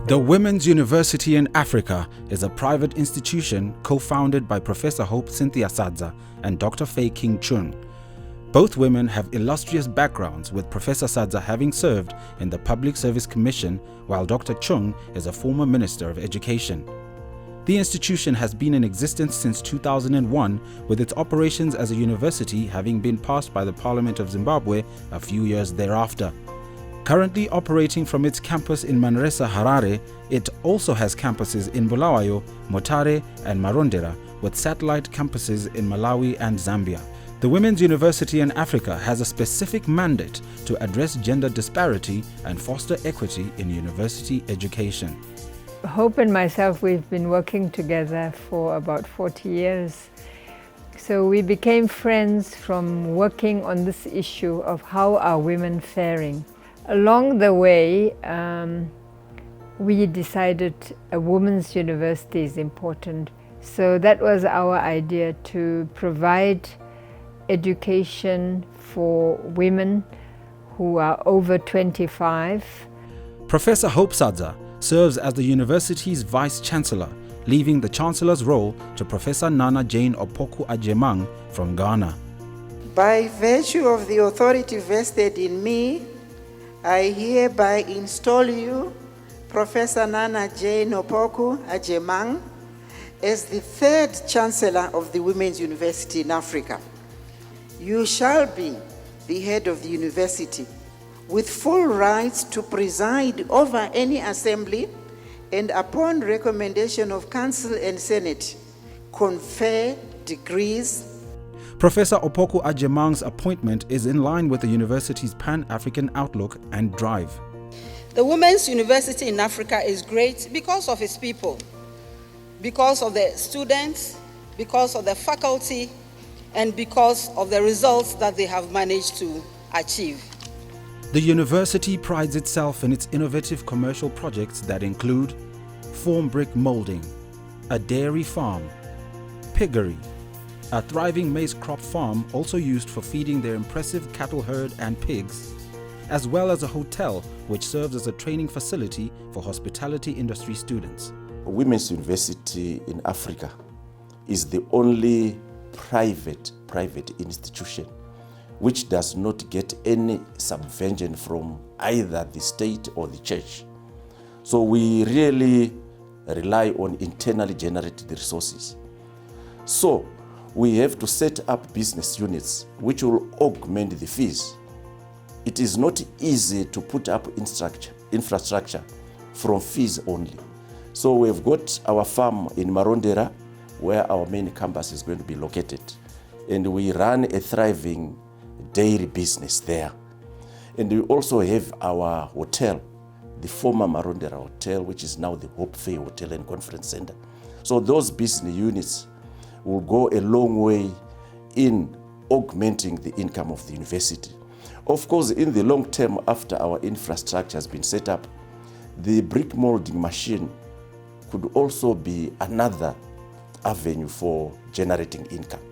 The Women's University in Africa is a private institution co-founded by Professor Hope Cynthia Sadza and Dr. Faye King Chung. Both women have illustrious backgrounds, with Professor Sadza having served in the Public Service Commission, while Dr. Chung is a former Minister of Education. The institution has been in existence since 2001, with its operations as a university having been passed by the Parliament of Zimbabwe a few years thereafter. Currently operating from its campus in Manresa, Harare, it also has campuses in Bulawayo, Motare and Marondera, with satellite campuses in Malawi and Zambia. The Women's University in Africa has a specific mandate to address gender disparity and foster equity in university education. Hope and myself, we've been working together for about 40 years. So we became friends from working on this issue of how are women faring. Along the way, we decided a women's university is important. So that was our idea, to provide education for women who are over 25. Professor Hope Sadza serves as the university's Vice-Chancellor, leaving the Chancellor's role to Professor Nana Jane Opoku Ajemang from Ghana. By virtue of the authority vested in me, I hereby install you, Professor Nana Jane Opoku Ajemang, as the third Chancellor of the Women's University in Africa. You shall be the head of the university, with full rights to preside over any assembly and, upon recommendation of Council and Senate, confer degrees. Professor Opoku Ajemang's appointment is in line with the university's Pan-African outlook and drive. The Women's University in Africa is great because of its people, because of the students, because of the faculty, and because of the results that they have managed to achieve. The university prides itself in its innovative commercial projects that include form brick molding, a dairy farm, piggery, a thriving maize crop farm also used for feeding their impressive cattle herd and pigs, as well as a hotel which serves as a training facility for hospitality industry students. Women's University in Africa is the only private institution which does not get any subvention from either the state or the church. So we really rely on internally generated resources. So we have to set up business units which will augment the fees. It is not easy to put up infrastructure from fees only. So we've got our farm in Marondera, where our main campus is going to be located. And we run a thriving dairy business there. And we also have our hotel, the former Marondera Hotel, which is now the Hope Faye Hotel and Conference Center. So those business units will go a long way in augmenting the income of the university. Of course, in the long term, after our infrastructure has been set up, the brick molding machine could also be another avenue for generating income.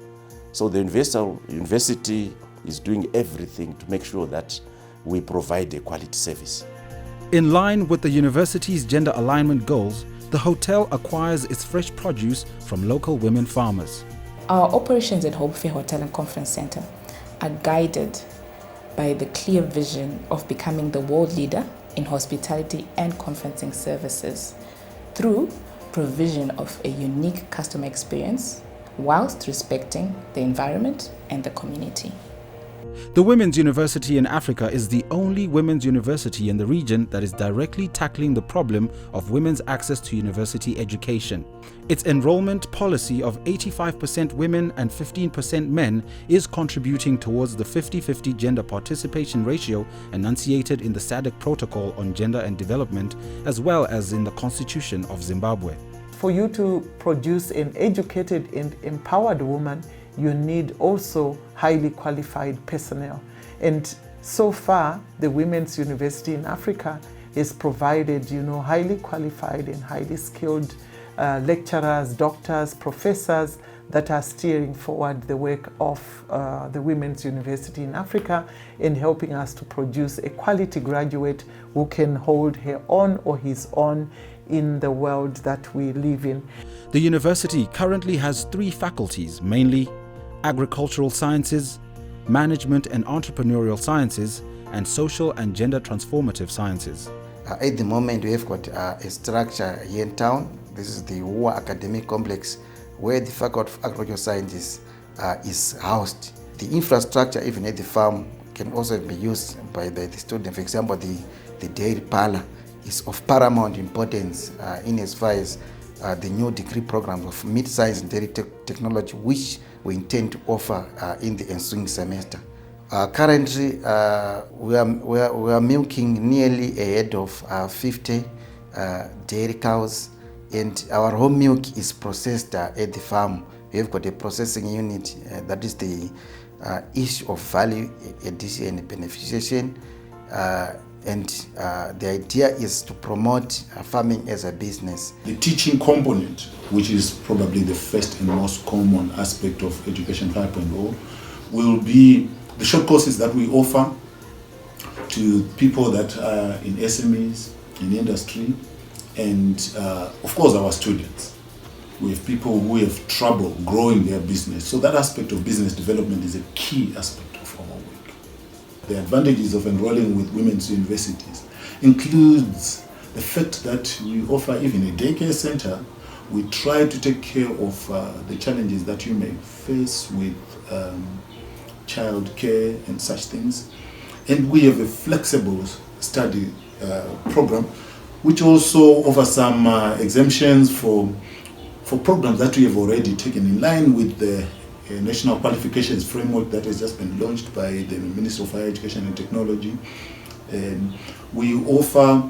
So the university is doing everything to make sure that we provide a quality service. In line with the university's gender alignment goals, the hotel acquires its fresh produce from local women farmers. Our operations at Hope Faye Hotel and Conference Center are guided by the clear vision of becoming the world leader in hospitality and conferencing services through provision of a unique customer experience whilst respecting the environment and the community. The Women's University in Africa is the only women's university in the region that is directly tackling the problem of women's access to university education. Its enrollment policy of 85% women and 15% men is contributing towards the 50-50 gender participation ratio enunciated in the SADC Protocol on Gender and Development, as well as in the Constitution of Zimbabwe. For you to produce an educated and empowered woman, you need also highly qualified personnel. And so far, the Women's University in Africa has provided, highly qualified and highly skilled lecturers, doctors, professors that are steering forward the work of the Women's University in Africa in helping us to produce a quality graduate who can hold her own or his own in the world that we live in. The university currently has 3 faculties, mainly Agricultural Sciences, Management and Entrepreneurial Sciences, and Social and Gender Transformative Sciences. At the moment, we have got a structure here in town. This is the War Academic Complex, where the Faculty of Agricultural Sciences is housed. The infrastructure, even at the farm, can also be used by the student. For example, the dairy parlor is of paramount importance in as far as the new degree program of mid-science dairy technology, which we intend to offer in the ensuing semester. Currently, we are milking nearly ahead of 50 dairy cows, and our home milk is processed at the farm. We have got a processing unit that is the issue of value addition and beneficiation, and the idea is to promote farming as a business. The teaching component, which is probably the first and most common aspect of Education 5.0, will be the short courses that we offer to people that are in SMEs, in industry, and of course our students. We have people who have trouble growing their business. So that aspect of business development is a key aspect of our work. The advantages of enrolling with women's universities includes the fact that we offer even a daycare center. We try to take care of the challenges that you may face with child care and such things. And we have a flexible study program, which also offers some exemptions for programs that we have already taken in line with the National Qualifications Framework that has just been launched by the Minister of Higher Education and Technology. We offer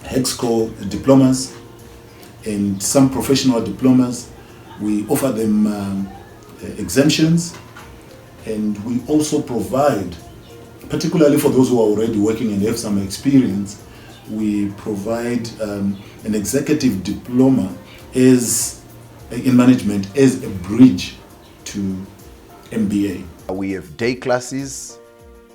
HEXCO diplomas and some professional diplomas. We offer them exemptions, and we also provide, particularly for those who are already working and have some experience, we provide an executive diploma in management as a bridge to MBA. We have day classes,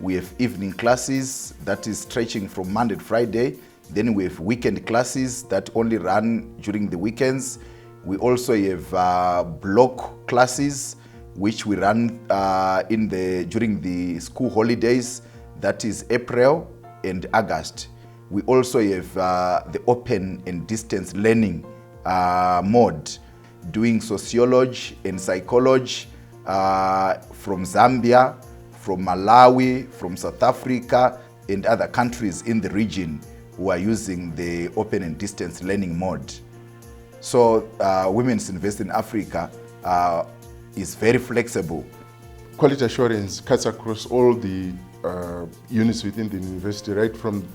we have evening classes that is stretching from Monday to Friday. Then we have weekend classes that only run during the weekends. We also have block classes which we run during the school holidays, that is April and August. We also have the open and distance learning mode, doing sociology and psychology from Zambia, from Malawi, from South Africa, and other countries in the region who are using the open and distance learning mode. So Women's University in Africa is very flexible. Quality assurance cuts across all the units within the university, right from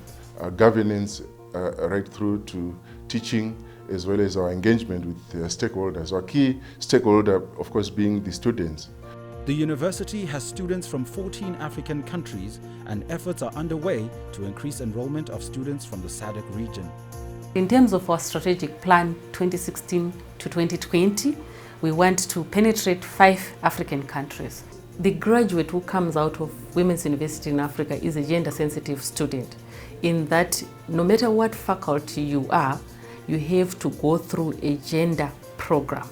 governance right through to teaching, as well as our engagement with stakeholders. Our key stakeholder, of course, being the students. The university has students from 14 African countries, and efforts are underway to increase enrollment of students from the SADC region. In terms of our strategic plan 2016 to 2020, we want to penetrate 5 African countries. The graduate who comes out of Women's University in Africa is a gender-sensitive student, in that no matter what faculty you are, you have to go through a gender program.